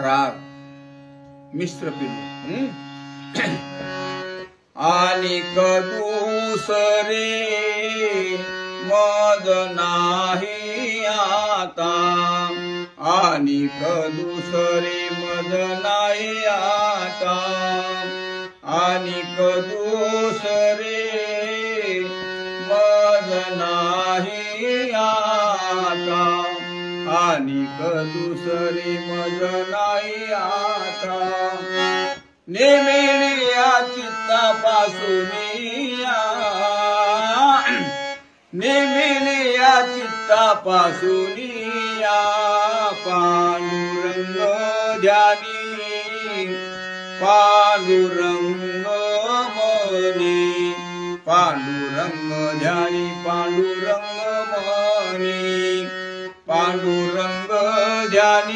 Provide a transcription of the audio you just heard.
राग मिश्र पिलू आणि दुसरे मज नाही आता, आणि दुसरे मज नाही आता, आणि दुसरे मज नाही आता, आणि दुसरे मज नाही आता। नेमिले या चित्तापासून नेमिले या चित्तापासून पांडुरंग ध्यानी, पांडुरंग मनी, पांडुरंग ध्यानी, पांडुरंग मनी, पांडुरंग ध्यानी।